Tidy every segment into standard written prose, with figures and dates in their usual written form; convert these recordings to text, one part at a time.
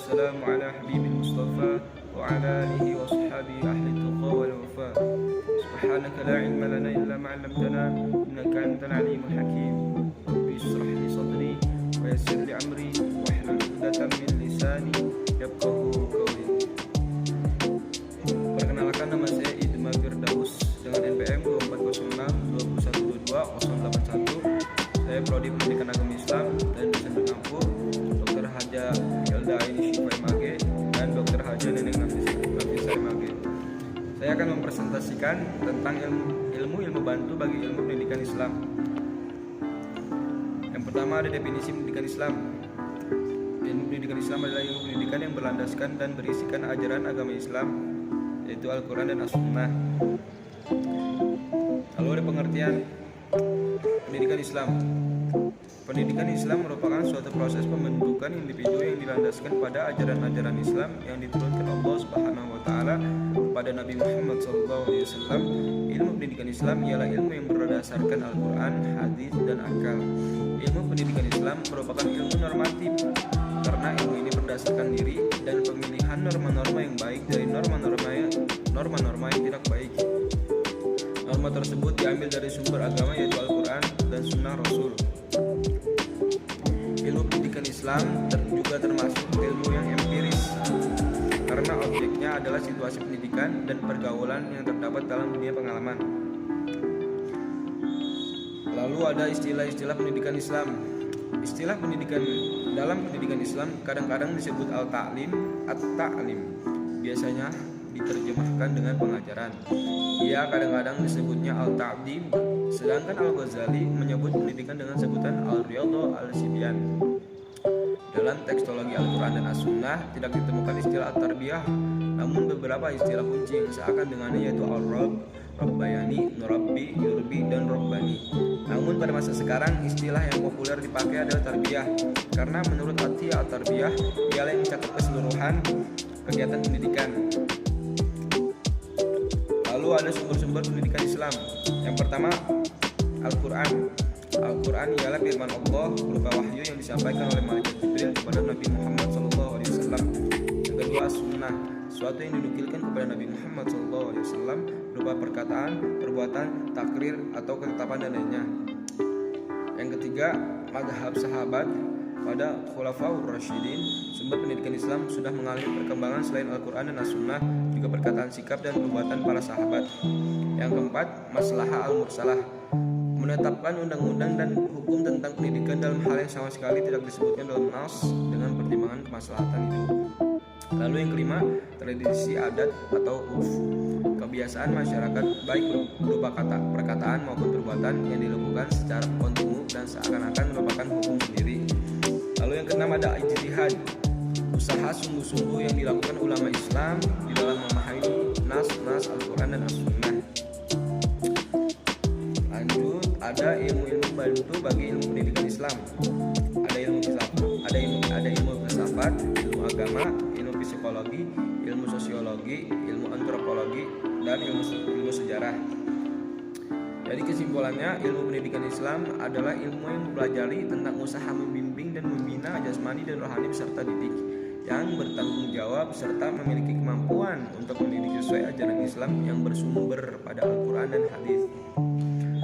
wassalamu ala habibil mustafa wa ala alihi wa sahbihi ahli tuqa wal wafa. Subhanaka la ilma lana illa ma 'allamtana innaka antal alimul hakim. Rabbi ishrah li sadri wa yassir li amri wahlul 'uqdatam min lisani yafqahu qawli. Perkenalkan, nama saya Idma Firdaus dengan NPM 2406 2122 081. Saya prodi Pendidikan Agama Islam dan dosen pengampu Dr. Haja Yelda Aini Syifa MAG dan Dr. Haja Neneng Nafisa MAG. Saya akan mempresentasikan tentang ilmu bantu bagi ilmu pendidikan Islam. Yang pertama ada definisi pendidikan Islam. Ilmu pendidikan Islam adalah ilmu pendidikan yang berlandaskan dan berisikan ajaran agama Islam, yaitu Al-Quran dan As-Sunnah. Lalu ada pengertian pendidikan Islam. Pendidikan Islam merupakan suatu proses pembentukan individu yang dilandaskan pada ajaran-ajaran Islam yang diturunkan Allah Subhanahu wa taala kepada Nabi Muhammad SAW. Ilmu pendidikan Islam ialah ilmu yang berdasarkan Al-Quran, hadis, dan akal. Ilmu pendidikan Islam merupakan ilmu normatif karena ilmu ini berdasarkan diri dan pemilihan norma-norma yang baik dari norma-norma yang tidak baik. Norma tersebut diambil dari sumber agama yaitu Al-Quran dan Sunnah Rasul. Ilmu pendidikan Islam juga termasuk ilmu yang empiris karena objeknya adalah situasi pendidikan dan pergaulan yang terdapat dalam dunia pengalaman. Lalu ada istilah-istilah pendidikan Islam. Istilah pendidikan dalam pendidikan Islam kadang-kadang disebut al-ta'lim, at-ta'lim. Biasanya diterjemahkan dengan pengajaran. Ia kadang-kadang disebutnya al-ta'dim, sedangkan Al-Ghazali menyebut pendidikan dengan sebutan al-riyadhah al-sibyan. Dalam tekstologi Al-Quran dan As-Sunnah tidak ditemukan istilah at-tarbiyah, namun beberapa istilah kunci yang seakan dengannya yaitu al-rabb, rabbayani, nurabbi, yurbi, dan rabbani. Namun pada masa sekarang istilah yang populer dipakai adalah tarbiyah, karena menurut Atiyah at-tarbiyah ialah yang mencakup keseluruhan kegiatan pendidikan. Lalu ada sumber-sumber pendidikan Islam. Yang pertama, Al-Quran. Al-Quran ialah firman Allah berupa wahyu yang disampaikan oleh malaikat Jibril kepada Nabi Muhammad SAW. Yang kedua, As-Sunnah, suatu yang dinukilkan kepada Nabi Muhammad SAW berupa perkataan, perbuatan, takrir, atau ketetapan dan lainnya. Yang ketiga, mazhab sahabat. Pada Khulafaur Rasyidin, sumber pendidikan Islam sudah mengalami perkembangan selain Al-Quran dan As-Sunnah, juga perkataan, sikap, dan perbuatan para sahabat. Yang keempat, maslahah al-mursalah, menetapkan undang-undang dan hukum tentang pendidikan dalam hal yang sama sekali tidak disebutkan dalam nas dengan pertimbangan kemaslahatan itu. Lalu yang kelima, tradisi adat atau urf, kebiasaan masyarakat baik berupa perkataan maupun perbuatan yang dilakukan secara kontinu dan seakan-akan merupakan hukum sendiri. Lalu yang keenam ada ijtihad, usaha sungguh-sungguh yang dilakukan ulama Islam di dalam memahami nas-nas Al-Quran dan As-Sunnah. Lanjut, ada ilmu-ilmu bantu bagi ilmu pendidikan Islam. Ada ilmu filsafat, ilmu agama, ilmu psikologi, ilmu sosiologi, ilmu antropologi, dan ilmu sejarah. Jadi kesimpulannya, ilmu pendidikan Islam adalah ilmu yang mempelajari tentang usaha membimbing dan membina jasmani dan rohani peserta didik yang bertanggung jawab serta memiliki kemampuan untuk mendidik sesuai ajaran Islam yang bersumber pada Al-Quran dan hadis.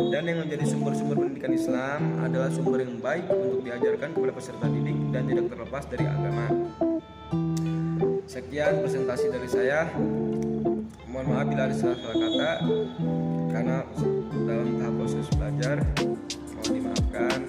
Dan yang menjadi sumber-sumber pendidikan Islam adalah sumber yang baik untuk diajarkan kepada peserta didik dan tidak terlepas dari agama. Sekian presentasi dari saya. Mohon maaf bila ada salah-salah kata karena dalam tahap proses belajar, mohon dimaafkan.